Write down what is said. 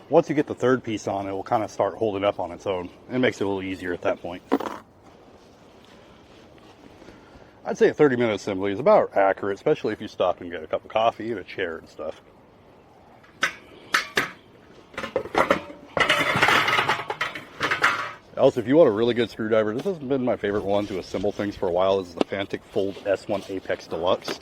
once you get the third piece on, it will kind of start holding up on its own. It makes it a little easier at that point. I'd say a 30-minute assembly is about accurate, especially if you stop and get a cup of coffee and a chair and stuff. Also, if you want a really good screwdriver, this has been my favorite one to assemble things for a while. This is the Fantic Fold S1 Apex Deluxe.